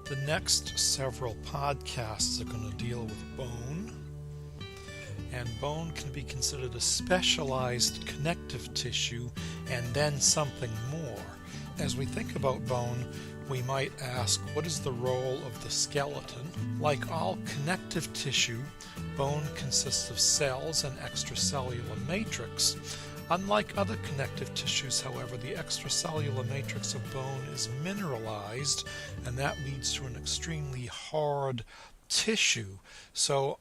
The next several podcasts are going to deal with bone, and bone can be considered a specialized connective tissue and then something more. As we think about bone, we might ask, what is the role of the skeleton? Like all connective tissue, bone consists of cells and extracellular matrix. Unlike other connective tissues, however, the extracellular matrix of bone is mineralized, and that leads to an extremely hard tissue. So,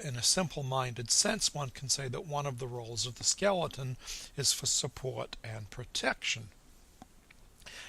in a simple-minded sense, one can say that one of the roles of the skeleton is for support and protection.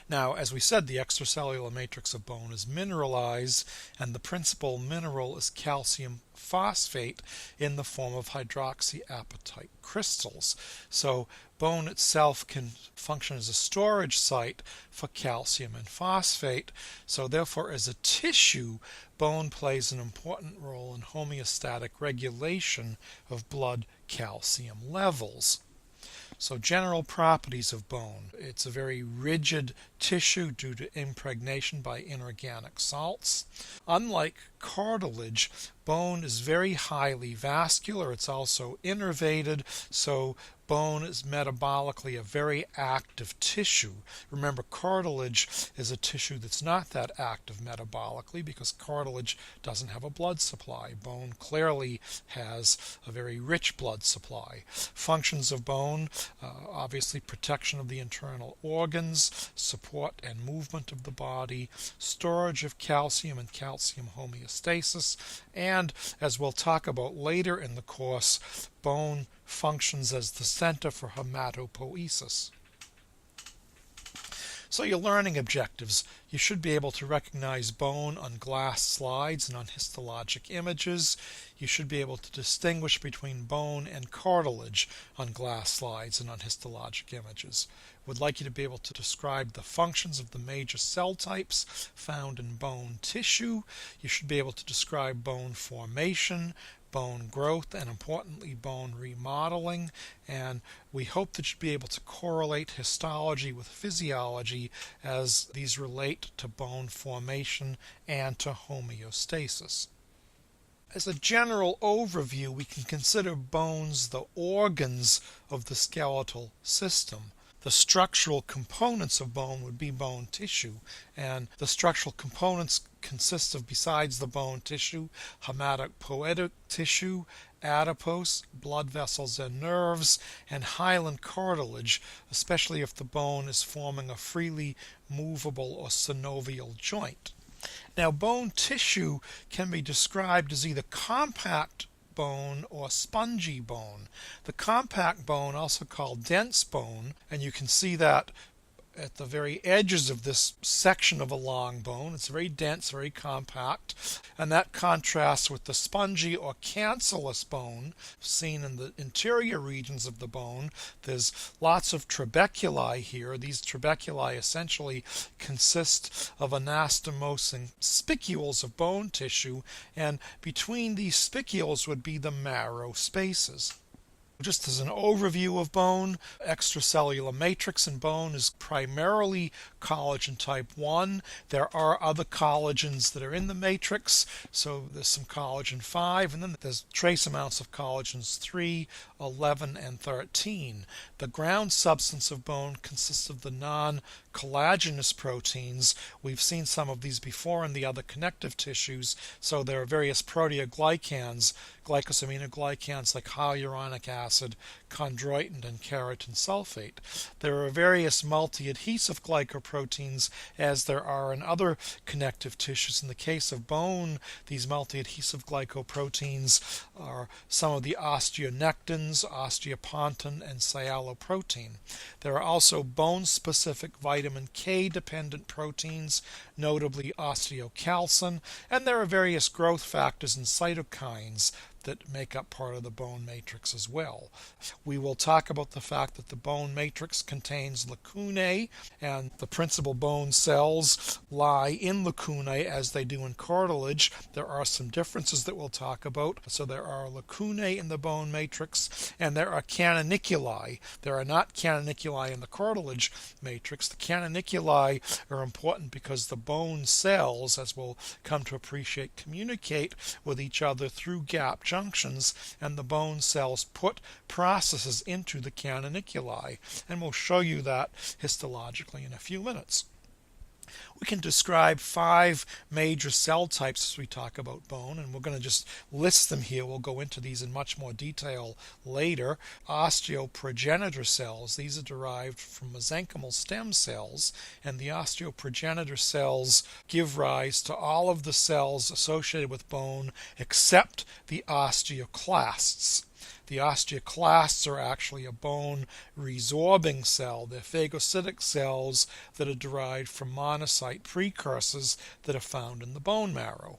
Now, as we said, the extracellular matrix of bone is mineralized, and the principal mineral is calcium phosphate in the form of hydroxyapatite crystals. So bone itself can function as a storage site for calcium and phosphate. So therefore, as a tissue, bone plays an important role in homeostatic regulation of blood calcium levels. So general properties of bone. It's a very rigid tissue due to impregnation by inorganic salts. Unlike cartilage, bone is very highly vascular. It's also innervated, so bone is metabolically a very active tissue. Remember, cartilage is a tissue that's not that active metabolically because cartilage doesn't have a blood supply. Bone clearly has a very rich blood supply. Functions of bone, obviously protection of the internal organs, support and movement of the body, storage of calcium and calcium homeostasis, and, as we'll talk about later in the course, bone functions as the center for hematopoiesis. So your learning objectives. You should be able to recognize bone on glass slides and on histologic images. You should be able to distinguish between bone and cartilage on glass slides and on histologic images. Would like you to be able to describe the functions of the major cell types found in bone tissue. You should be able to describe bone formation, bone growth, and importantly bone remodeling, and we hope that you'll be able to correlate histology with physiology as these relate to bone formation and to homeostasis. As a general overview, we can consider bones the organs of the skeletal system. The structural components of bone would be bone tissue, and the structural components consist of, besides the bone tissue, hematopoietic tissue, adipose, blood vessels and nerves, and hyaline cartilage, especially if the bone is forming a freely movable or synovial joint. Now, bone tissue can be described as either compact bone or spongy bone. The compact bone, also called dense bone, and you can see that at the very edges of this section of a long bone. It's very dense, very compact, and that contrasts with the spongy or cancellous bone seen in the interior regions of the bone. There's lots of trabeculi here. These trabeculi essentially consist of anastomosing spicules of bone tissue, and between these spicules would be the marrow spaces. Just as an overview of bone, extracellular matrix in bone is primarily collagen type 1. There are other collagens that are in the matrix, so there's some collagen 5, and then there's trace amounts of collagens 3, 11, and 13. The ground substance of bone consists of the non-collagenous proteins. We've seen some of these before in the other connective tissues, so there are various proteoglycans, glycosaminoglycans like hyaluronic acid, chondroitin, and keratin sulfate. There are various multi-adhesive glycoproteins, as there are in other connective tissues. In the case of bone, these multi-adhesive glycoproteins are some of the osteonectins, osteopontin, and sialoprotein. There are also bone-specific vitamin K-dependent proteins, notably osteocalcin, and there are various growth factors and cytokines that make up part of the bone matrix as well. We will talk about the fact that the bone matrix contains lacunae, and the principal bone cells lie in lacunae as they do in cartilage. There are some differences that we'll talk about. So there are lacunae in the bone matrix, and there are canoniculi. There are not canoniculi in the cartilage matrix. The canoniculi are important because the bone cells, as we'll come to appreciate, communicate with each other through gap junctions, and the bone cells put processes into the canoniculi. And we'll show you that histologically in a few minutes. We can describe 5 major cell types as we talk about bone, and we're going to just list them here. We'll go into these in much more detail later. Osteoprogenitor cells, these are derived from mesenchymal stem cells, and the osteoprogenitor cells give rise to all of the cells associated with bone except the osteoclasts. The osteoclasts are actually a bone resorbing cell. They're phagocytic cells that are derived from monocyte precursors that are found in the bone marrow.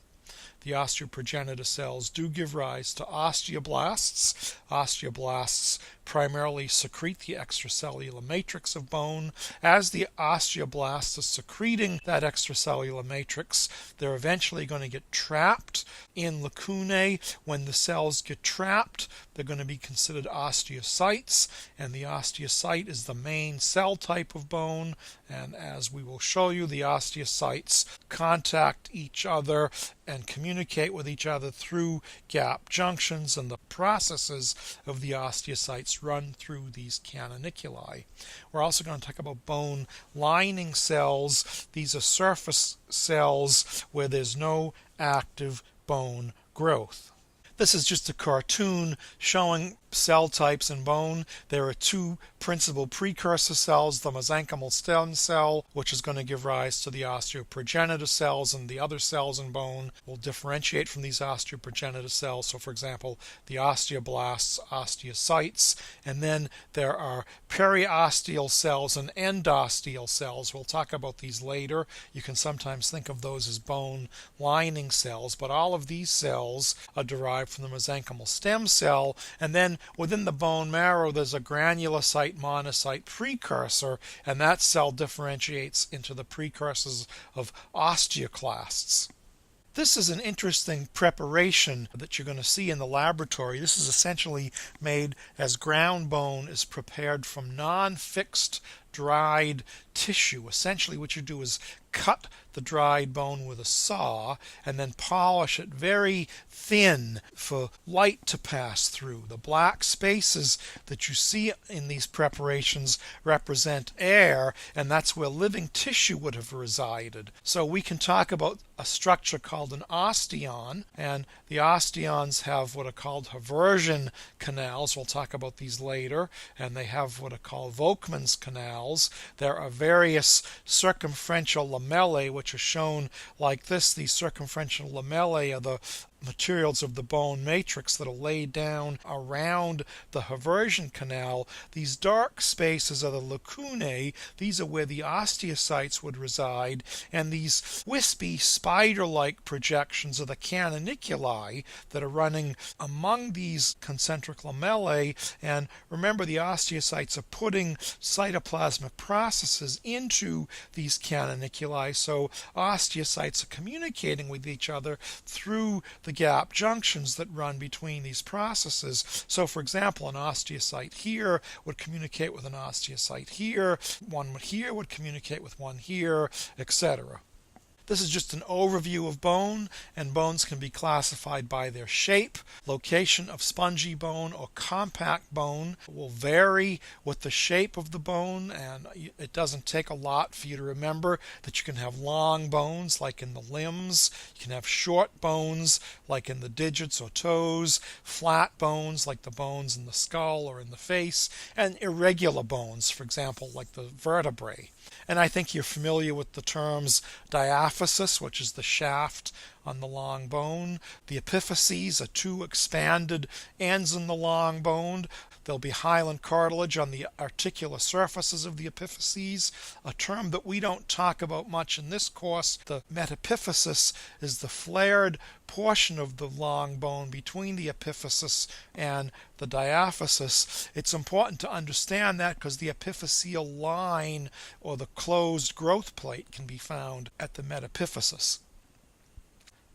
The osteoprogenitor cells do give rise to osteoblasts. Osteoblasts primarily secrete the extracellular matrix of bone. As the osteoblasts are secreting that extracellular matrix, they're eventually going to get trapped in lacunae. When the cells get trapped, they're going to be considered osteocytes, and the osteocyte is the main cell type of bone. And as we will show you, the osteocytes contact each other and communicate with each other through gap junctions, and the processes of the osteocytes run through these canoniculi. We're also going to talk about bone lining cells. These are surface cells where there's no active bone growth. This is just a cartoon showing cell types in bone. There are 2 principal precursor cells, the mesenchymal stem cell, which is going to give rise to the osteoprogenitor cells, and the other cells in bone will differentiate from these osteoprogenitor cells. So for example, the osteoblasts, osteocytes, and then there are periosteal cells and endosteal cells. We'll talk about these later. You can sometimes think of those as bone lining cells, but all of these cells are derived from the mesenchymal stem cell, and then within the bone marrow there's a granulocyte monocyte precursor, and that cell differentiates into the precursors of osteoclasts. This is an interesting preparation that you're going to see in the laboratory. This is essentially made as ground bone is prepared from non-fixed dried tissue. Essentially what you do is cut the dried bone with a saw and then polish it very thin for light to pass through. The black spaces that you see in these preparations represent air, and that's where living tissue would have resided. So we can talk about a structure called an osteon, and the osteons have what are called Haversian canals. We'll talk about these later, and they have what are called Volkmann's canals. There are various circumferential lamellae which are shown like this. These circumferential lamellae are the materials of the bone matrix that are laid down around the Haversian canal. These dark spaces are the lacunae. These are where the osteocytes would reside, and these wispy spider-like projections are the canoniculi that are running among these concentric lamellae. And remember, the osteocytes are putting cytoplasmic processes into these canoniculi, so osteocytes are communicating with each other through the gap junctions that run between these processes. So for example, an osteocyte here would communicate with an osteocyte here, one here would communicate with one here, etc. This is just an overview of bone, and bones can be classified by their shape. Location of spongy bone or compact bone will vary with the shape of the bone, and it doesn't take a lot for you to remember that you can have long bones like in the limbs, you can have short bones like in the digits or toes, flat bones like the bones in the skull or in the face, and irregular bones, for example, like the vertebrae. And I think you're familiar with the terms diaphysis, which is the shaft on the long bone. The epiphyses are 2 expanded ends in the long bone. There'll be hyaline cartilage on the articular surfaces of the epiphyses, a term that we don't talk about much in this course. The metapiphysis is the flared portion of the long bone between the epiphysis and the diaphysis. It's important to understand that because the epiphyseal line or the closed growth plate can be found at the metapiphysis.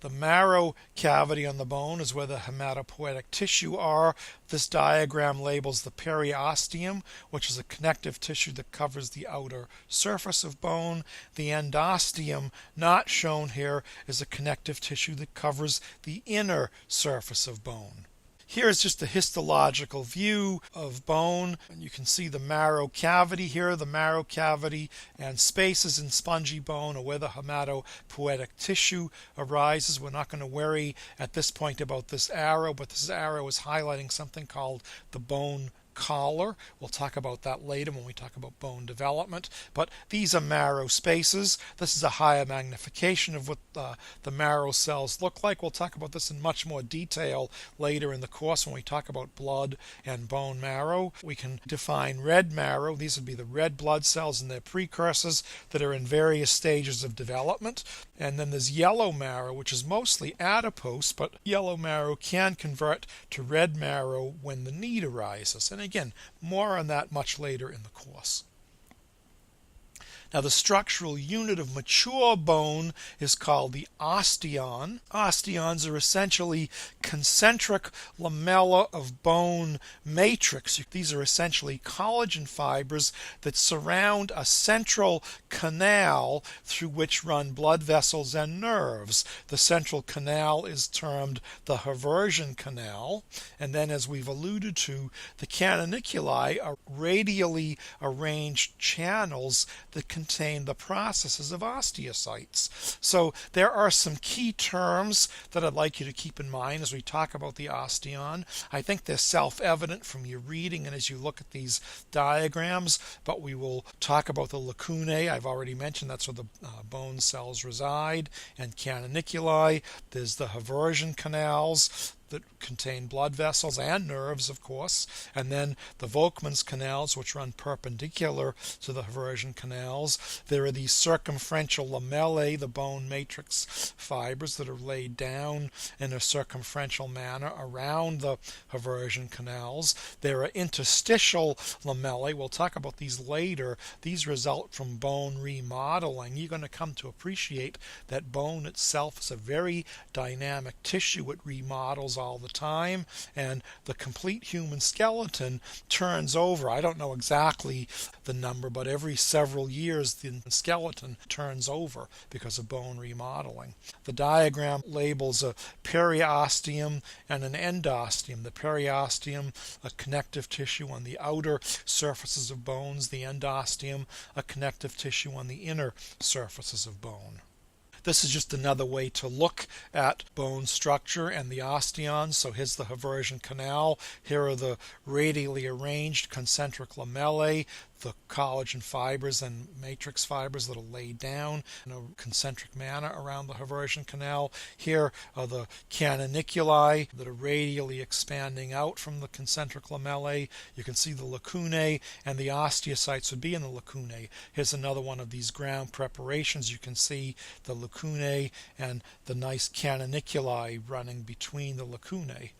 The marrow cavity on the bone is where the hematopoietic tissue are. This diagram labels the periosteum, which is a connective tissue that covers the outer surface of bone. The endosteum, not shown here, is a connective tissue that covers the inner surface of bone. Here is just a histological view of bone. And you can see the marrow cavity here. The marrow cavity and spaces in spongy bone are where the hematopoietic tissue arises. We're not going to worry at this point about this arrow, but this arrow is highlighting something called the bone collar. We'll talk about that later when we talk about bone development. But these are marrow spaces. This is a higher magnification of what the marrow cells look like. We'll talk about this in much more detail later in the course when we talk about blood and bone marrow. We can define red marrow. These would be the red blood cells and their precursors that are in various stages of development. And then there's yellow marrow, which is mostly adipose, but yellow marrow can convert to red marrow when the need arises. And again, more on that much later in the course. Now, the structural unit of mature bone is called the osteon. Osteons are essentially concentric lamella of bone matrix. These are essentially collagen fibers that surround a central canal through which run blood vessels and nerves. The central canal is termed the Haversian canal. And then, as we've alluded to, the canoniculi are radially arranged channels that contain the processes of osteocytes. So there are some key terms that I'd like you to keep in mind as we talk about the osteon. I think they're self-evident from your reading and as you look at these diagrams, but we will talk about the lacunae. I've already mentioned that's where the bone cells reside, and canoniculi. There's the Haversian canals that contain blood vessels and nerves, of course, and then the Volkmann's canals, which run perpendicular to the Haversian canals. There are these circumferential lamellae, the bone matrix fibers that are laid down in a circumferential manner around the Haversian canals. There are interstitial lamellae. We'll talk about these later. These result from bone remodeling. You're going to come to appreciate that bone itself is a very dynamic tissue. It remodels all the time, and the complete human skeleton turns over. I don't know exactly the number, but every several years the skeleton turns over because of bone remodeling. The diagram labels a periosteum and an endosteum. The periosteum, a connective tissue on the outer surfaces of bones. The endosteum, a connective tissue on the inner surfaces of bone. This is just another way to look at bone structure and the osteons. So here's the Haversian canal. Here are the radially arranged concentric lamellae, the collagen fibers and matrix fibers that are laid down in a concentric manner around the Haversian canal. Here are the canoniculi that are radially expanding out from the concentric lamellae. You can see the lacunae, and the osteocytes would be in the lacunae. Here's another one of these ground preparations. You can see the lacunae and the nice canoniculi running between the lacunae.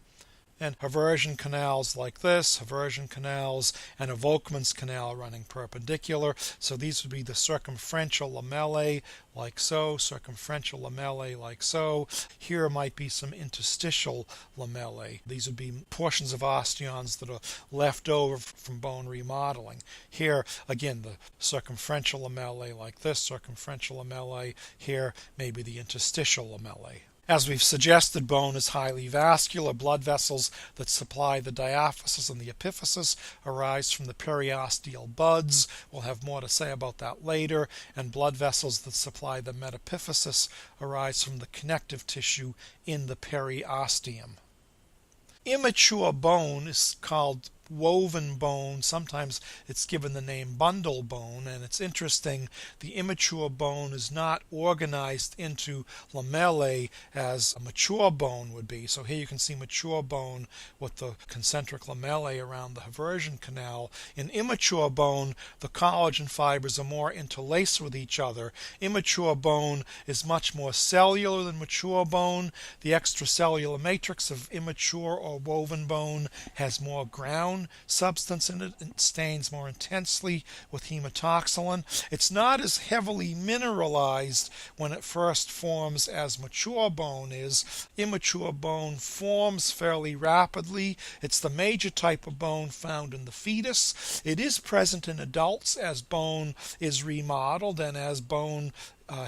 And Haversian canals like this, Haversian canals, and a Volkmann's canal running perpendicular. So these would be the circumferential lamellae like so, circumferential lamellae like so. Here might be some interstitial lamellae. These would be portions of osteons that are left over from bone remodeling. Here, again, the circumferential lamellae like this, circumferential lamellae. Here, maybe the interstitial lamellae. As we've suggested, bone is highly vascular. Blood vessels that supply the diaphysis and the epiphysis arise from the periosteal buds. We'll have more to say about that later. And blood vessels that supply the metapiphysis arise from the connective tissue in the periosteum. Immature bone is called woven bone. Sometimes it's given the name bundle bone, and it's interesting, the immature bone is not organized into lamellae as a mature bone would be. So here you can see mature bone with the concentric lamellae around the Haversian canal. In immature bone, the collagen fibers are more interlaced with each other. Immature bone is much more cellular than mature bone. The extracellular matrix of immature or woven bone has more ground substance in it. It stains more intensely with hematoxylin. It's not as heavily mineralized when it first forms as mature bone is. Immature bone forms fairly rapidly. It's the major type of bone found in the fetus. It is present in adults as bone is remodeled and as bone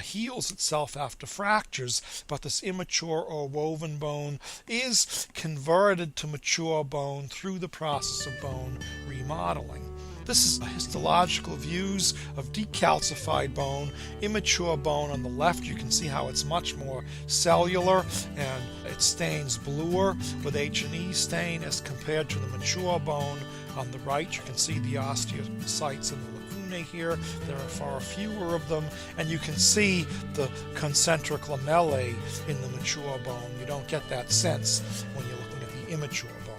heals itself after fractures, but this immature or woven bone is converted to mature bone through the process of bone remodeling. This is histological views of decalcified bone. Immature bone on the left, you can see how it's much more cellular and it stains bluer with H&E stain as compared to the mature bone on the right. You can see the osteocytes in the lacunae here. There are far fewer of them, and you can see the concentric lamellae in the mature bone. You don't get that sense when you're looking at the immature bone.